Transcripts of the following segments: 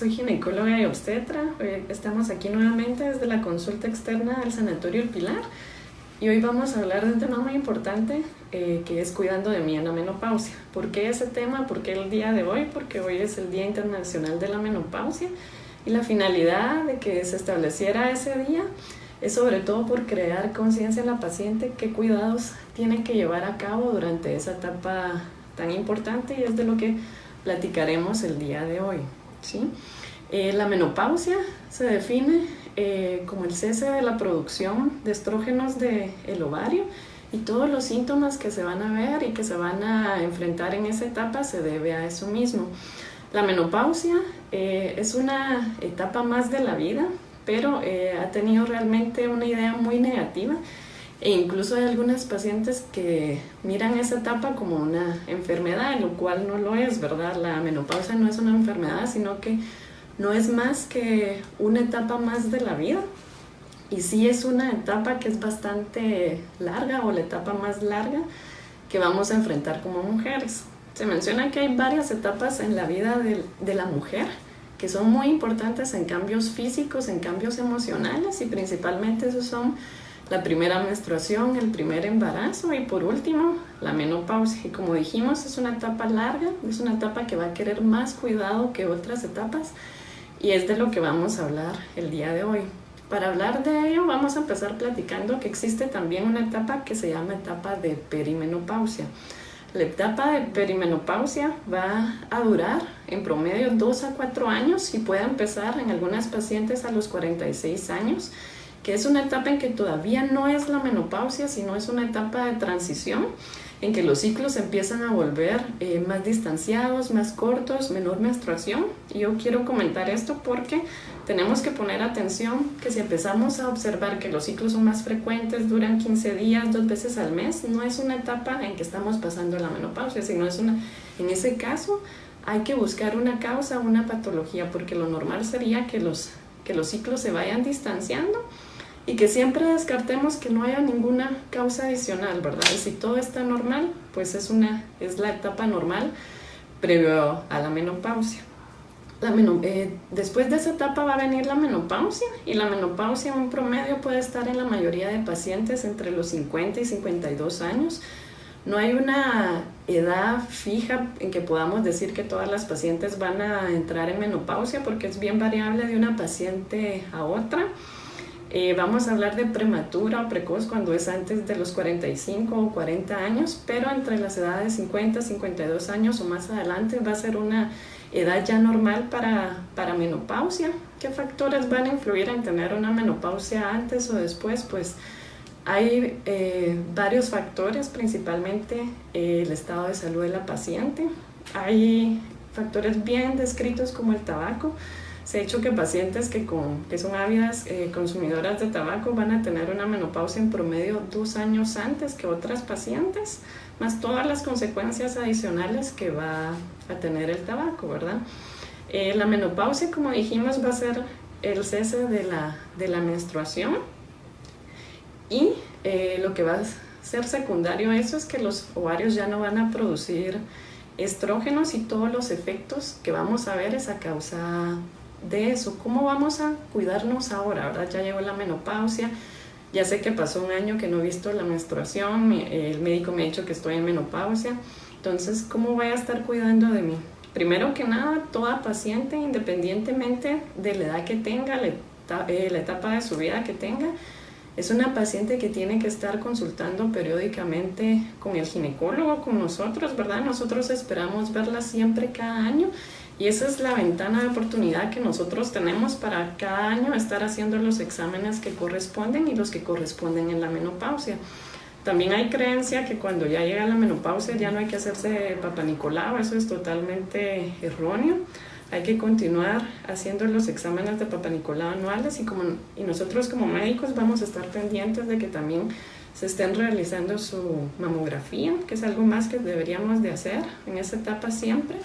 soy ginecóloga y obstetra. Hoy estamos aquí nuevamente desde la consulta externa del Sanatorio El Pilar y hoy vamos a hablar de un tema muy importante que es cuidando de mí en la menopausia. ¿Por qué ese tema? ¿Por qué el día de hoy? Porque hoy es el Día Internacional de la Menopausia y la finalidad de que se estableciera ese día es sobre todo por crear conciencia en la paciente qué cuidados tiene que llevar a cabo durante esa etapa tan importante, y es de lo que platicaremos el día de hoy, ¿sí? La menopausia se define como el cese de la producción de estrógenos del ovario, y todos los síntomas que se van a ver y que se van a enfrentar en esa etapa se debe a eso mismo. La menopausia es una etapa más de la vida, pero ha tenido realmente una idea muy negativa, e incluso hay algunas pacientes que miran esa etapa como una enfermedad, lo cual no lo es, ¿verdad? La menopausia no es una enfermedad, sino que no es más que una etapa más de la vida, y sí es una etapa que es bastante larga, o la etapa más larga que vamos a enfrentar como mujeres. Se menciona que hay varias etapas en la vida de la mujer que son muy importantes en cambios físicos, en cambios emocionales, y principalmente esos son la primera menstruación, el primer embarazo y por último la menopausia. Y como dijimos, es una etapa larga, es una etapa que va a querer más cuidado que otras etapas, y es de lo que vamos a hablar el día de hoy. Para hablar de ello vamos a empezar platicando que existe también una etapa que se llama etapa de perimenopausia. La etapa de perimenopausia va a durar en promedio 2 a 4 años y puede empezar en algunas pacientes a los 46 años, que es una etapa en que todavía no es la menopausia, sino es una etapa de transición en que los ciclos empiezan a volver más distanciados, más cortos, menor menstruación. Y yo quiero comentar esto porque tenemos que poner atención que si empezamos a observar que los ciclos son más frecuentes, duran 15 días, 2 veces al mes, no es una etapa en que estamos pasando la menopausia, sino en ese caso hay que buscar una causa, una patología, porque lo normal sería que los ciclos se vayan distanciando y que siempre descartemos que no haya ninguna causa adicional, ¿verdad? Y si todo está normal, pues es la etapa normal previo a la menopausia. Después de esa etapa va a venir la menopausia, y la menopausia en un promedio puede estar en la mayoría de pacientes entre los 50 y 52 años. No hay una edad fija en que podamos decir que todas las pacientes van a entrar en menopausia, porque es bien variable de una paciente a otra. Vamos a hablar de prematura o precoz cuando es antes de los 45 o 40 años, pero entre las edades 50, 52 años o más adelante va a ser una edad ya normal para menopausia. ¿Qué factores van a influir en tener una menopausia antes o después? Pues hay varios factores, principalmente el estado de salud de la paciente. Hay factores bien descritos como el tabaco. Se ha dicho que pacientes que son ávidas consumidoras de tabaco van a tener una menopausia en promedio 2 años antes que otras pacientes, más todas las consecuencias adicionales que va a tener el tabaco, ¿verdad? La menopausia, como dijimos, va a ser el cese de la menstruación, y lo que va a ser secundario a eso es que los ovarios ya no van a producir estrógenos, y todos los efectos que vamos a ver es a causa de eso. ¿Cómo vamos a cuidarnos ahora, verdad? Ya llegó la menopausia, ya sé que pasó un año que no he visto la menstruación, el médico me ha dicho que estoy en menopausia, entonces ¿cómo voy a estar cuidando de mí? Primero que nada, toda paciente, independientemente de la edad que tenga, la etapa de su vida que tenga, es una paciente que tiene que estar consultando periódicamente con el ginecólogo, con nosotros, ¿verdad? Nosotros esperamos verla siempre cada año, y esa es la ventana de oportunidad que nosotros tenemos para cada año estar haciendo los exámenes que corresponden y los que corresponden en la menopausia. También hay creencia que cuando ya llega la menopausia ya no hay que hacerse Papá Nicolau. Eso es totalmente erróneo. Hay que continuar haciendo los exámenes de Papá Nicolau anuales, y nosotros como médicos vamos a estar pendientes de que también se estén realizando su mamografía, que es algo más que deberíamos de hacer en esa etapa siempre.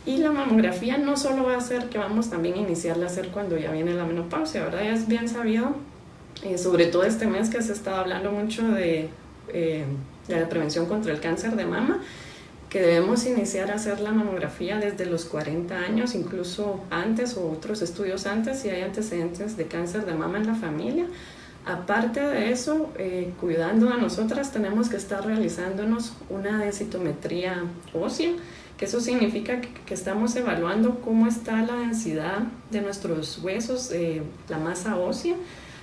Y la mamografía no solo va a ser que vamos también a iniciarla a hacer cuando ya viene la menopausia, ¿verdad? Ya es bien sabido, sobre todo este mes que se está hablando mucho de la prevención contra el cáncer de mama, que debemos iniciar a hacer la mamografía desde los 40 años, incluso antes o otros estudios antes, si hay antecedentes de cáncer de mama en la familia. Aparte de eso, cuidando a nosotras, tenemos que estar realizándonos una densitometría ósea, que eso significa que estamos evaluando cómo está la densidad de nuestros huesos, la masa ósea.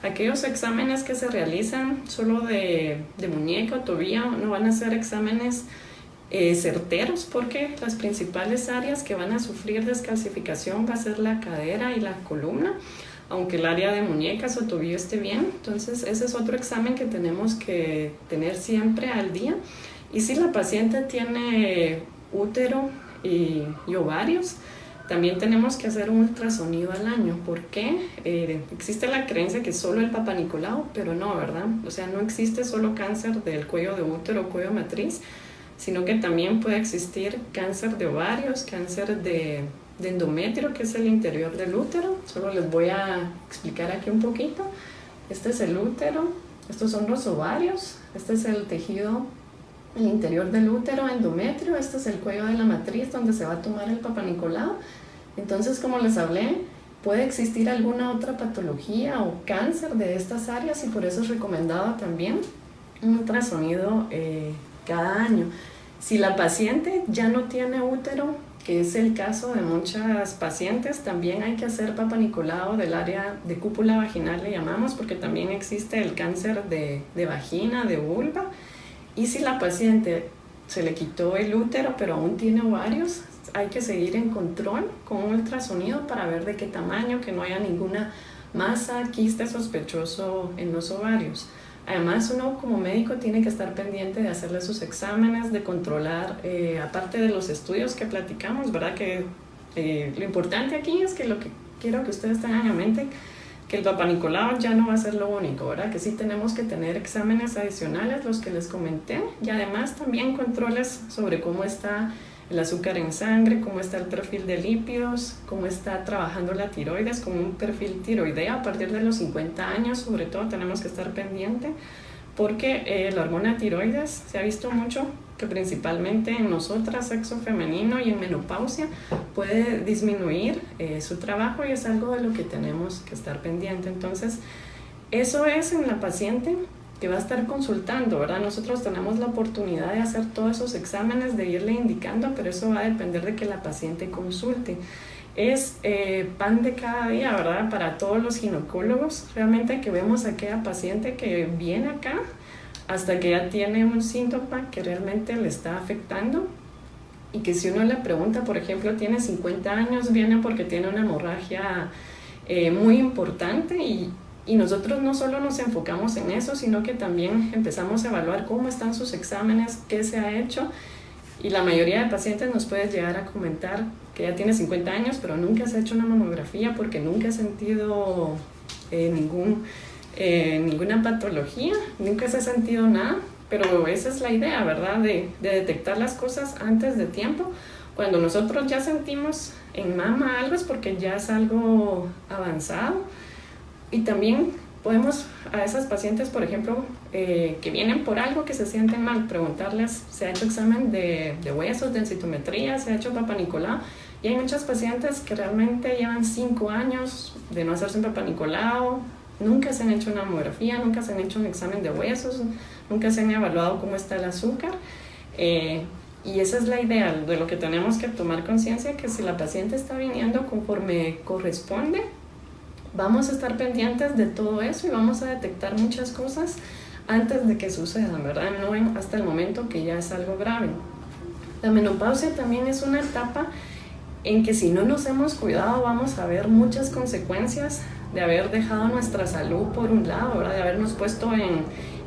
Aquellos exámenes que se realizan solo de muñeca o tobillo no van a ser exámenes certeros, porque las principales áreas que van a sufrir descalcificación va a ser la cadera y la columna, aunque el área de muñecas o tobillo esté bien. Entonces ese es otro examen que tenemos que tener siempre al día. Y si la paciente tiene útero y ovarios, también tenemos que hacer un ultrasonido al año. ¿Por qué? Existe la creencia que solo el Papá Nicolau, pero no, ¿verdad? O sea, no existe solo cáncer del cuello de útero o cuello matriz, sino que también puede existir cáncer de ovarios, cáncer de endometrio, que es el interior del útero. Solo les voy a explicar aquí un poquito. Este es el útero, estos son los ovarios, este es el tejido, el interior del útero, endometrio, este es el cuello de la matriz donde se va a tomar el Papá Nicolau. Entonces, como les hablé, puede existir alguna otra patología o cáncer de estas áreas y por eso es recomendado también un ultrasonido cada año. Si la paciente ya no tiene útero, que es el caso de muchas pacientes, también hay que hacer Papá Nicolau del área de cúpula vaginal, le llamamos, porque también existe el cáncer de vagina, de vulva. Y si la paciente se le quitó el útero, pero aún tiene ovarios, hay que seguir en control con un ultrasonido para ver de qué tamaño, que no haya ninguna masa, quiste sospechoso en los ovarios. Además, uno como médico tiene que estar pendiente de hacerle sus exámenes, de controlar, aparte de los estudios que platicamos, ¿verdad? Que lo importante aquí es que lo que quiero que ustedes tengan en mente, que el Papá Nicolau ya no va a ser lo único, ¿verdad? Que sí tenemos que tener exámenes adicionales, los que les comenté, y además también controles sobre cómo está el azúcar en sangre, cómo está el perfil de lípidos, cómo está trabajando la tiroides, con un perfil tiroideo a partir de los 50 años, sobre todo tenemos que estar pendiente, porque la hormona tiroides se ha visto mucho que principalmente en nosotras, sexo femenino y en menopausia, puede disminuir su trabajo y es algo de lo que tenemos que estar pendiente. Entonces, eso es en la paciente que va a estar consultando, ¿verdad? Nosotros tenemos la oportunidad de hacer todos esos exámenes, de irle indicando, pero eso va a depender de que la paciente consulte. Es pan de cada día, ¿verdad? Para todos los ginecólogos, realmente que vemos a aquella paciente que viene acá hasta que ya tiene un síntoma que realmente le está afectando y que si uno le pregunta, por ejemplo, tiene 50 años, viene porque tiene una hemorragia muy importante y nosotros no solo nos enfocamos en eso, sino que también empezamos a evaluar cómo están sus exámenes, qué se ha hecho, y la mayoría de pacientes nos puede llegar a comentar que ya tiene 50 años, pero nunca se ha hecho una mamografía porque nunca ha sentido ninguna patología, nunca se ha sentido nada, pero esa es la idea, ¿verdad? De detectar las cosas antes de tiempo. Cuando nosotros ya sentimos en mama algo es porque ya es algo avanzado. Y también podemos a esas pacientes, por ejemplo, que vienen por algo que se sienten mal, preguntarles, ¿se ha hecho examen de huesos, densitometría, se ha hecho Papá Nicolau? Y hay muchas pacientes que realmente llevan 5 años de no hacerse un Papá Nicolau, nunca se han hecho una mamografía, nunca se han hecho un examen de huesos, nunca se han evaluado cómo está el azúcar. Y esa es la idea de lo que tenemos que tomar conciencia, que si la paciente está viniendo conforme corresponde, vamos a estar pendientes de todo eso y vamos a detectar muchas cosas antes de que sucedan, ¿verdad? No hasta el momento que ya es algo grave. La menopausia también es una etapa en que si no nos hemos cuidado vamos a ver muchas consecuencias de haber dejado nuestra salud por un lado, ¿verdad? De habernos puesto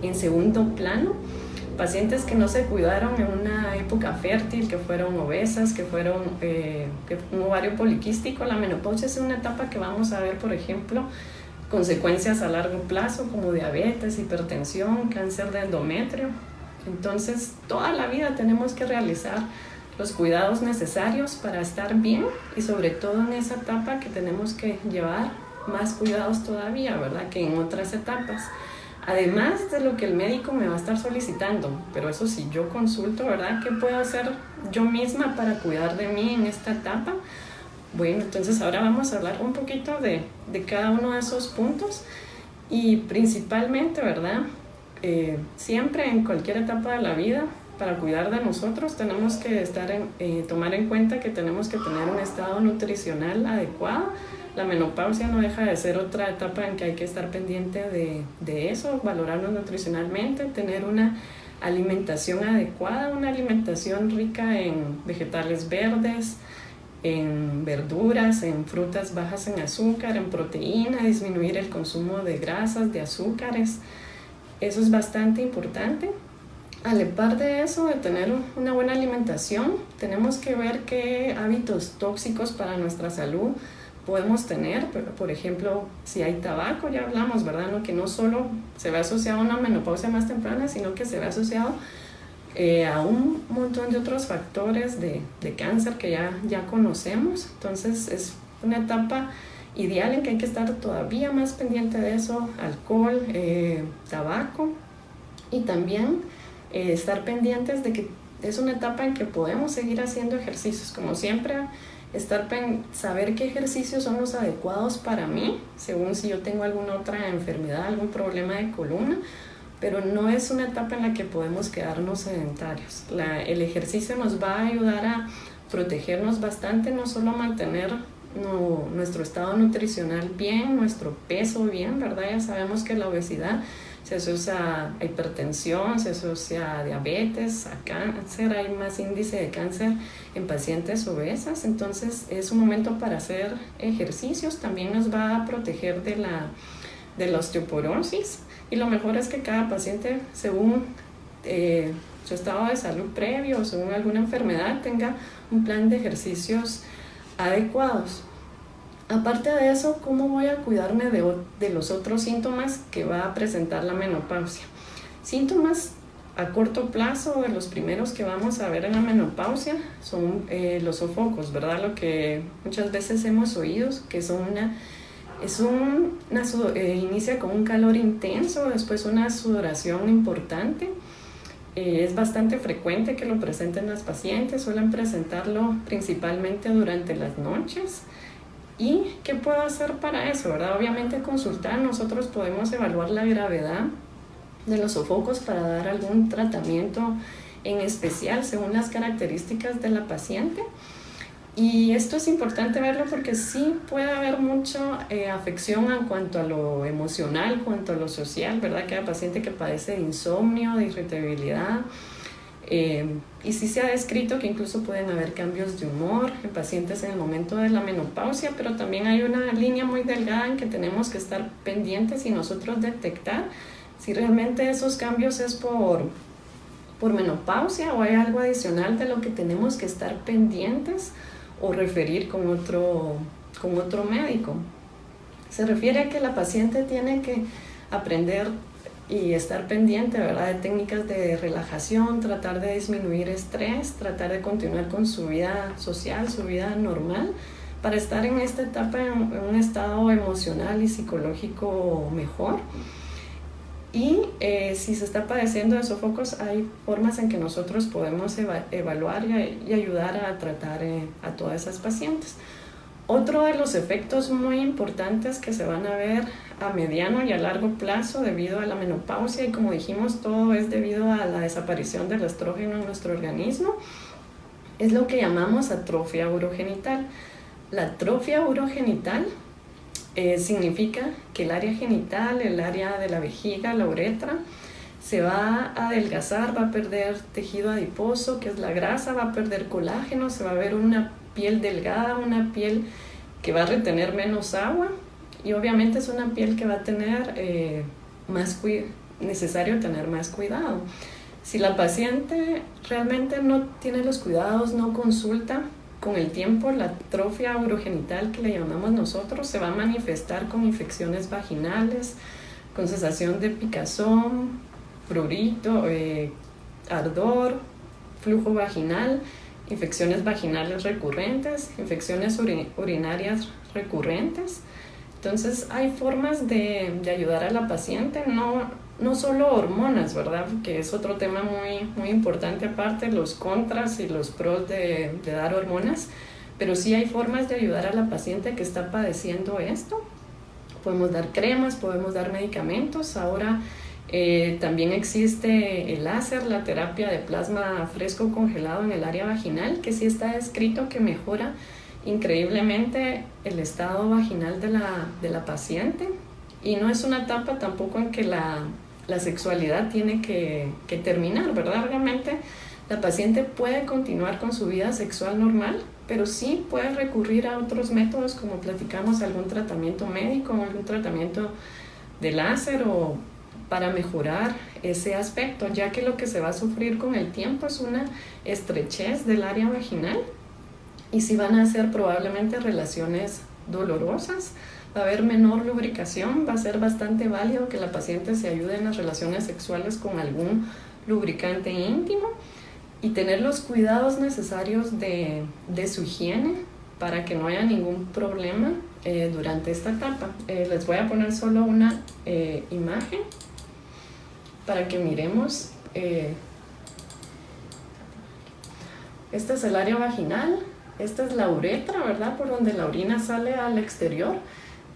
en segundo plano. Pacientes que no se cuidaron en una época fértil, que fueron obesas, que fueron un ovario poliquístico. La menopausia es una etapa que vamos a ver, por ejemplo, consecuencias a largo plazo como diabetes, hipertensión, cáncer de endometrio. Entonces, toda la vida tenemos que realizar los cuidados necesarios para estar bien y sobre todo en esa etapa que tenemos que llevar más cuidados todavía, ¿verdad? Que en otras etapas. además de lo que el médico me va a estar solicitando. Pero eso sí, yo consulto, ¿verdad? ¿Qué puedo hacer yo misma para cuidar de mí en esta etapa? Bueno, entonces ahora vamos a hablar un poquito de cada uno de esos puntos y principalmente, ¿verdad? Siempre en cualquier etapa de la vida, para cuidar de nosotros tenemos que tomar en cuenta que tenemos que tener un estado nutricional adecuado. La menopausia no deja de ser otra etapa en que hay que estar pendiente de eso, valorarnos nutricionalmente, tener una alimentación adecuada, una alimentación rica en vegetales verdes, en verduras, en frutas bajas en azúcar, en proteína, disminuir el consumo de grasas, de azúcares. Eso es bastante importante. Al par de eso, de tener una buena alimentación, tenemos que ver qué hábitos tóxicos para nuestra salud podemos tener. Por ejemplo, si hay tabaco, ya hablamos, ¿verdad? ¿No? Que no solo se ve asociado a una menopausia más temprana, sino que se ve asociado a un montón de otros factores de cáncer que ya conocemos. Entonces es una etapa ideal en que hay que estar todavía más pendiente de eso: alcohol, tabaco, y también estar pendientes de que es una etapa en que podemos seguir haciendo ejercicios. Como siempre, saber qué ejercicios son los adecuados para mí, según si yo tengo alguna otra enfermedad, algún problema de columna, pero no es una etapa en la que podemos quedarnos sedentarios. El ejercicio nos va a ayudar a protegernos bastante, no solo a mantener nuestro estado nutricional bien, nuestro peso bien, ¿verdad? Ya sabemos que la obesidad se asocia a hipertensión, se asocia a diabetes, a cáncer, hay más índice de cáncer en pacientes obesas. Entonces es un momento para hacer ejercicios. También nos va a proteger de la osteoporosis, y lo mejor es que cada paciente, según su estado de salud previo o según alguna enfermedad, tenga un plan de ejercicios adecuados. Aparte de eso, ¿cómo voy a cuidarme de los otros síntomas que va a presentar la menopausia? Síntomas a corto plazo, de los primeros que vamos a ver en la menopausia, son los sofocos, ¿verdad? Lo que muchas veces hemos oído, que inicia con un calor intenso, después una sudoración importante. Es bastante frecuente que lo presenten las pacientes, suelen presentarlo principalmente durante las noches. ¿Y qué puedo hacer para eso, verdad? Obviamente consultar, nosotros podemos evaluar la gravedad de los sofocos para dar algún tratamiento en especial según las características de la paciente. Y esto es importante verlo porque sí puede haber mucha afección en cuanto a lo emocional, en cuanto a lo social, ¿verdad? Cada paciente que padece de insomnio, de irritabilidad. Y sí se ha descrito que incluso pueden haber cambios de humor en pacientes en el momento de la menopausia, pero también hay una línea muy delgada en que tenemos que estar pendientes y nosotros detectar si realmente esos cambios es por menopausia o hay algo adicional de lo que tenemos que estar pendientes o referir con otro médico. Se refiere a que la paciente tiene que aprender y estar pendiente, ¿verdad?, de técnicas de relajación, tratar de disminuir estrés, tratar de continuar con su vida social, su vida normal, para estar en esta etapa en un estado emocional y psicológico mejor. Y si se está padeciendo de sofocos, hay formas en que nosotros podemos evaluar y ayudar a tratar a todas esas pacientes. Otro de los efectos muy importantes que se van a ver a mediano y a largo plazo debido a la menopausia, y como dijimos, todo es debido a la desaparición del estrógeno en nuestro organismo, es lo que llamamos atrofia urogenital. La atrofia urogenital significa que el área genital, el área de la vejiga, la uretra, se va a adelgazar, va a perder tejido adiposo, que es la grasa, va a perder colágeno, se va a ver una piel delgada, una piel que va a retener menos agua, y obviamente es una piel que va a tener necesario tener más cuidado. Si la paciente realmente no tiene los cuidados, no consulta, con el tiempo la atrofia urogenital, que le llamamos nosotros, se va a manifestar con infecciones vaginales, con sensación de picazón, prurito, ardor, flujo vaginal, infecciones vaginales recurrentes, infecciones urinarias recurrentes. Entonces hay formas de ayudar a la paciente, no solo hormonas, ¿verdad? Que es otro tema muy importante aparte, los contras y los pros de dar hormonas, pero sí hay formas de ayudar a la paciente que está padeciendo esto. Podemos dar cremas, podemos dar medicamentos. Ahora también existe el láser, la terapia de plasma fresco congelado en el área vaginal, que sí está descrito que mejora increíblemente el estado vaginal de la paciente, y no es una etapa tampoco en que la sexualidad tiene que terminar, ¿verdad? Realmente la paciente puede continuar con su vida sexual normal, pero sí puede recurrir a otros métodos, como platicamos, algún tratamiento médico, algún tratamiento de láser o para mejorar ese aspecto, ya que lo que se va a sufrir con el tiempo es una estrechez del área vaginal, y si van a ser probablemente relaciones dolorosas, va a haber menor lubricación, va a ser bastante válido que la paciente se ayude en las relaciones sexuales con algún lubricante íntimo y tener los cuidados necesarios de su higiene para que no haya ningún problema durante esta etapa. Les voy a poner solo una imagen para que miremos. Este es el área vaginal. Esta es la uretra, ¿verdad? Por donde la orina sale al exterior,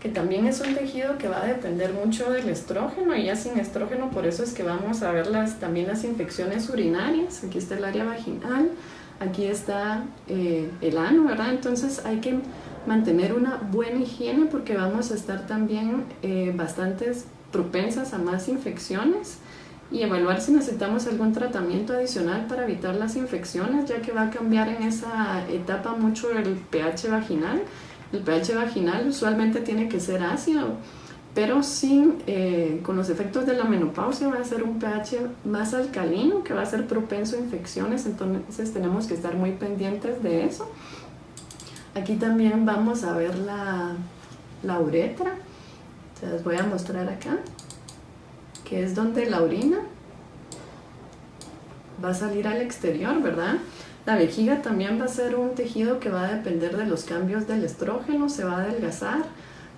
que también es un tejido que va a depender mucho del estrógeno, y ya sin estrógeno, por eso es que vamos a ver también las infecciones urinarias. Aquí está el área vaginal, aquí está el ano, ¿verdad? Entonces hay que mantener una buena higiene porque vamos a estar también bastantes propensas a más infecciones, y evaluar si necesitamos algún tratamiento adicional para evitar las infecciones, ya que va a cambiar en esa etapa mucho el pH vaginal. El pH vaginal usualmente tiene que ser ácido, pero con los efectos de la menopausia va a ser un pH más alcalino, que va a ser propenso a infecciones, entonces tenemos que estar muy pendientes de eso. Aquí también vamos a ver la uretra, se las voy a mostrar acá, que es donde la orina va a salir al exterior, ¿verdad? La vejiga también va a ser un tejido que va a depender de los cambios del estrógeno, se va a adelgazar.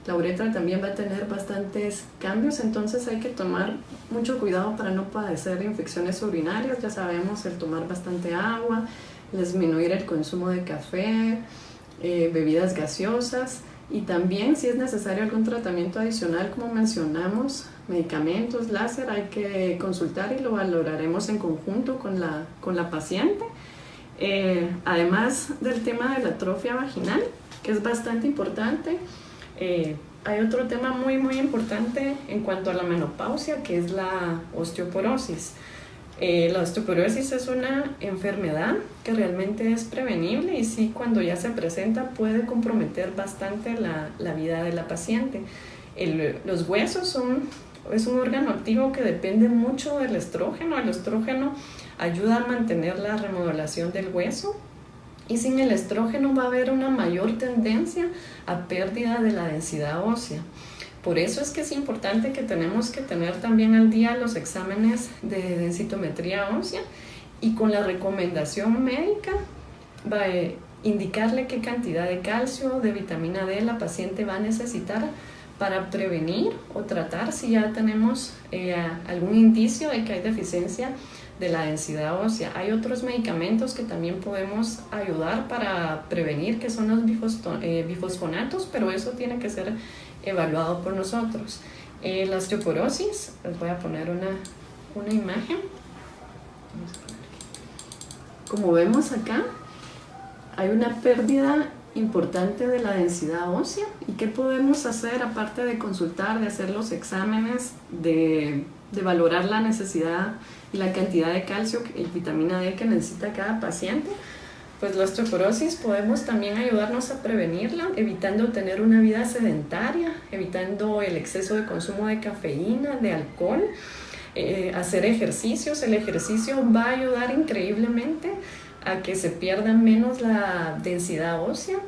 La uretra también va a tener bastantes cambios, entonces hay que tomar mucho cuidado para no padecer infecciones urinarias. Ya sabemos, el tomar bastante agua, disminuir el consumo de café, bebidas gaseosas, y también si es necesario algún tratamiento adicional, como mencionamos, medicamentos, láser, hay que consultar y lo valoraremos en conjunto con la paciente. Además del tema de la atrofia vaginal, que es bastante importante, hay otro tema muy importante en cuanto a la menopausia, que es la osteoporosis. La osteoporosis es una enfermedad que realmente es prevenible, y sí, cuando ya se presenta puede comprometer bastante la vida de la paciente. Los huesos es un órgano activo que depende mucho del estrógeno. El estrógeno ayuda a mantener la remodelación del hueso, y sin el estrógeno va a haber una mayor tendencia a pérdida de la densidad ósea. Por eso es que es importante que tenemos que tener también al día los exámenes de densitometría ósea, y con la recomendación médica va a indicarle qué cantidad de calcio, de vitamina D la paciente va a necesitar para prevenir o tratar si ya tenemos algún indicio de que hay deficiencia de la densidad ósea. Hay otros medicamentos que también podemos ayudar para prevenir, que son los bifosfonatos, pero eso tiene que ser evaluado por nosotros. La osteoporosis, les voy a poner una imagen. Como vemos acá, hay una pérdida importante de la densidad ósea. ¿Y qué podemos hacer aparte de consultar, de hacer los exámenes, de valorar la necesidad y la cantidad de calcio y vitamina D que necesita cada paciente? Pues la osteoporosis podemos también ayudarnos a prevenirla, evitando tener una vida sedentaria, evitando el exceso de consumo de cafeína, de alcohol, hacer ejercicios. El ejercicio va a ayudar increíblemente a que se pierda menos la densidad ósea.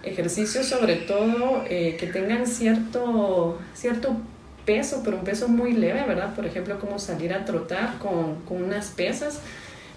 Ejercicios sobre todo que tengan cierto peso, pero un peso muy leve, ¿verdad? Por ejemplo, como salir a trotar con unas pesas.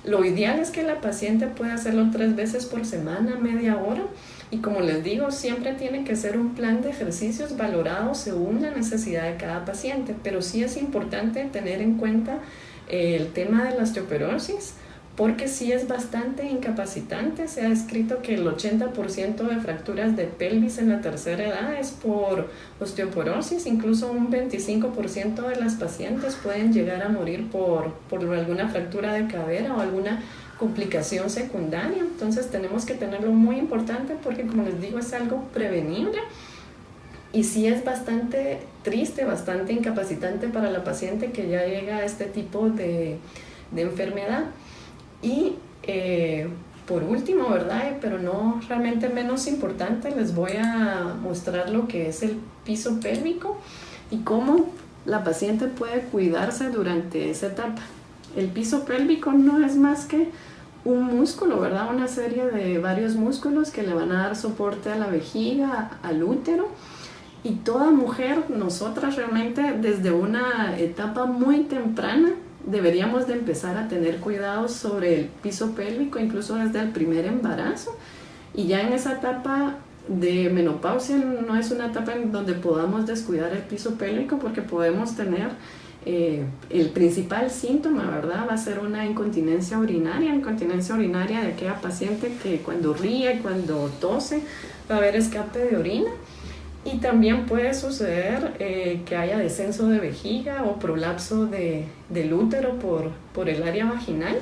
Lo ideal es que la paciente pueda hacerlo 3 veces por semana, media hora, Y como les digo, siempre tiene que ser un plan de ejercicios valorado según la necesidad de cada paciente, pero sí es importante tener en cuenta el tema de la osteoporosis, porque sí es bastante incapacitante. Se ha descrito que el 80% de fracturas de pelvis en la tercera edad es por osteoporosis, incluso un 25% de las pacientes pueden llegar a morir por alguna fractura de cadera o alguna complicación secundaria. Entonces tenemos que tenerlo muy importante porque, como les digo, es algo prevenible y sí es bastante triste, bastante incapacitante para la paciente que ya llega a este tipo de enfermedad. Y por último, ¿verdad? Pero no realmente menos importante, les voy a mostrar lo que es el piso pélvico y cómo la paciente puede cuidarse durante esa etapa. El piso pélvico no es más que un músculo, ¿verdad? Una serie de varios músculos que le van a dar soporte a la vejiga, al útero. Y toda mujer, nosotras realmente desde una etapa muy temprana, deberíamos de empezar a tener cuidados sobre el piso pélvico, incluso desde el primer embarazo. Y ya en esa etapa de menopausia no es una etapa en donde podamos descuidar el piso pélvico, porque podemos tener el principal síntoma, ¿verdad? Va a ser una incontinencia urinaria de aquella paciente que cuando ríe, cuando tose, va a haber escape de orina. Y también puede suceder que haya descenso de vejiga o prolapso del útero por el área vaginal.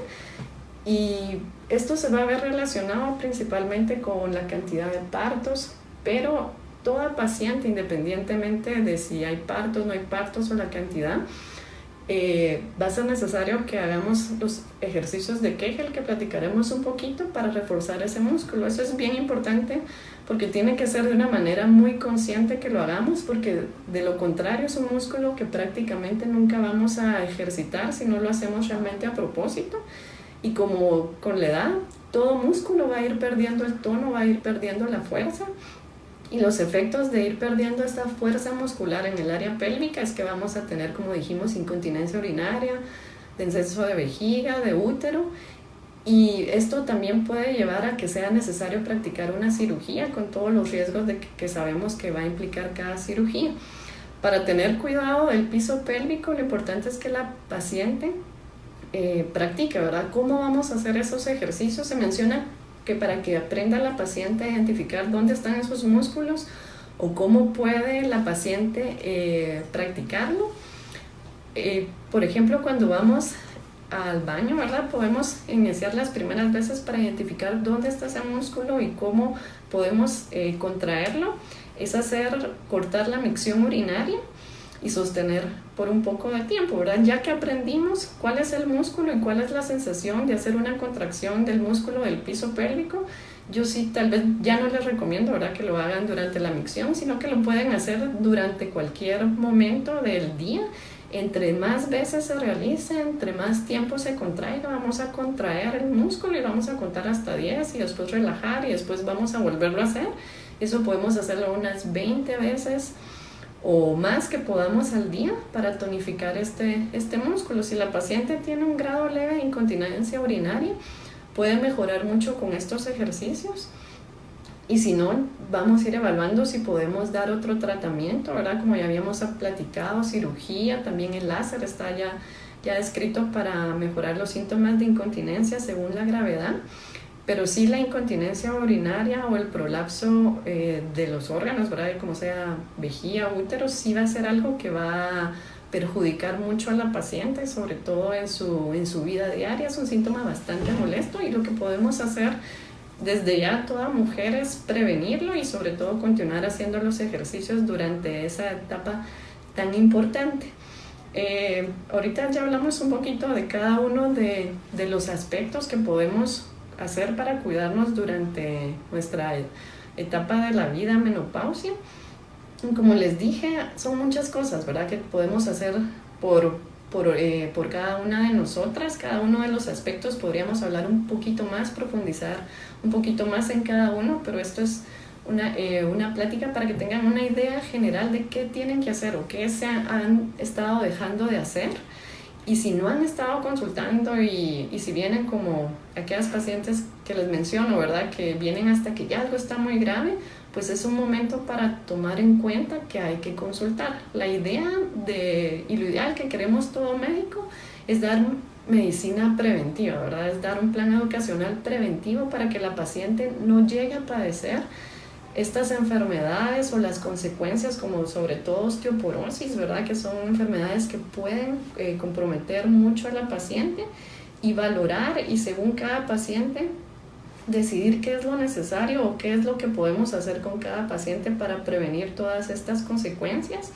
Y esto se va a ver relacionado principalmente con la cantidad de partos, pero toda paciente, independientemente de si hay partos, no hay partos o la cantidad, va a ser necesario que hagamos los ejercicios de Kegel, que platicaremos un poquito, para reforzar ese músculo. Eso es bien importante porque tiene que ser de una manera muy consciente que lo hagamos, porque de lo contrario es un músculo que prácticamente nunca vamos a ejercitar si no lo hacemos realmente a propósito. Y como con la edad, todo músculo va a ir perdiendo el tono, va a ir perdiendo la fuerza. Y los efectos de ir perdiendo esta fuerza muscular en el área pélvica es que vamos a tener, como dijimos, incontinencia urinaria, descenso de vejiga, de útero. Y esto también puede llevar a que sea necesario practicar una cirugía con todos los riesgos que sabemos que va a implicar cada cirugía. Para tener cuidado del piso pélvico, lo importante es que la paciente practique, ¿verdad? ¿Cómo vamos a hacer esos ejercicios? Se menciona que para que aprenda la paciente a identificar dónde están esos músculos o cómo puede la paciente practicarlo. Por ejemplo, cuando vamos al baño, ¿verdad? Podemos iniciar las primeras veces para identificar dónde está ese músculo y cómo podemos contraerlo. Es cortar la micción urinaria y sostener por un poco de tiempo, ¿verdad? Ya que aprendimos cuál es el músculo y cuál es la sensación de hacer una contracción del músculo del piso pélvico, yo sí tal vez ya no les recomiendo, ¿verdad?, que lo hagan durante la micción, sino que lo pueden hacer durante cualquier momento del día. Entre más veces se realice, entre más tiempo se contraiga, vamos a contraer el músculo y vamos a contar hasta 10 y después relajar y después vamos a volverlo a hacer. Eso podemos hacerlo unas 20 veces o más que podamos al día para tonificar este músculo. Si la paciente tiene un grado leve de incontinencia urinaria, puede mejorar mucho con estos ejercicios. Y si no, vamos a ir evaluando si podemos dar otro tratamiento, ¿verdad? Como ya habíamos platicado, cirugía, también el láser está ya descrito para mejorar los síntomas de incontinencia según la gravedad. Pero sí, la incontinencia urinaria o el prolapso de los órganos, ¿verdad?, como sea vejiga, útero, sí va a ser algo que va a perjudicar mucho a la paciente, sobre todo en su vida diaria. Es un síntoma bastante molesto y lo que podemos hacer desde ya toda mujer es prevenirlo y sobre todo continuar haciendo los ejercicios durante esa etapa tan importante. Ahorita ya hablamos un poquito de cada uno de los aspectos que podemos hacer para cuidarnos durante nuestra etapa de la vida, menopausia. Como les dije, son muchas cosas, ¿verdad?, que podemos hacer por cada una de nosotras. Cada uno de los aspectos podríamos hablar un poquito más, profundizar un poquito más en cada uno, pero esto es una plática para que tengan una idea general de qué tienen que hacer o qué se han estado dejando de hacer. Y si no han estado consultando y si vienen como aquellas pacientes que les menciono, ¿verdad? Que vienen hasta que ya algo está muy grave, pues es un momento para tomar en cuenta que hay que consultar. La idea y lo ideal que queremos todo médico es dar medicina preventiva, ¿verdad? Es dar un plan educacional preventivo para que la paciente no llegue a padecer estas enfermedades o las consecuencias, como sobre todo osteoporosis, ¿verdad? Que son enfermedades que pueden comprometer mucho a la paciente, y valorar, y según cada paciente decidir qué es lo necesario o qué es lo que podemos hacer con cada paciente para prevenir todas estas consecuencias,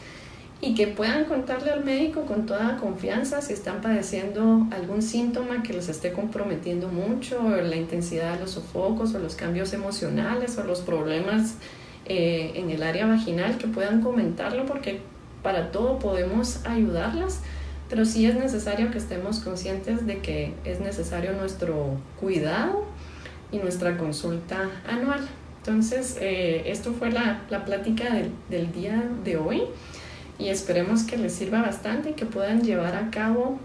y que puedan contarle al médico con toda confianza si están padeciendo algún síntoma que les esté comprometiendo mucho, la intensidad de los sofocos o los cambios emocionales o los problemas en el área vaginal, que puedan comentarlo, porque para todo podemos ayudarlas, pero sí es necesario que estemos conscientes de que es necesario nuestro cuidado y nuestra consulta anual. Entonces, esto fue la plática del día de hoy, y esperemos que les sirva bastante y que puedan llevar a cabo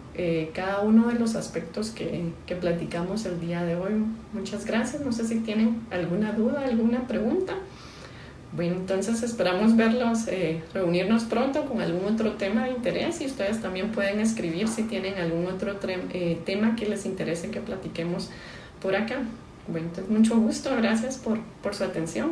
cada uno de los aspectos que platicamos el día de hoy. Muchas gracias. No sé si tienen alguna duda, alguna pregunta. Bueno, entonces esperamos verlos, reunirnos pronto con algún otro tema de interés, y ustedes también pueden escribir si tienen algún otro tema que les interese que platiquemos por acá. Bueno, entonces mucho gusto, gracias por su atención.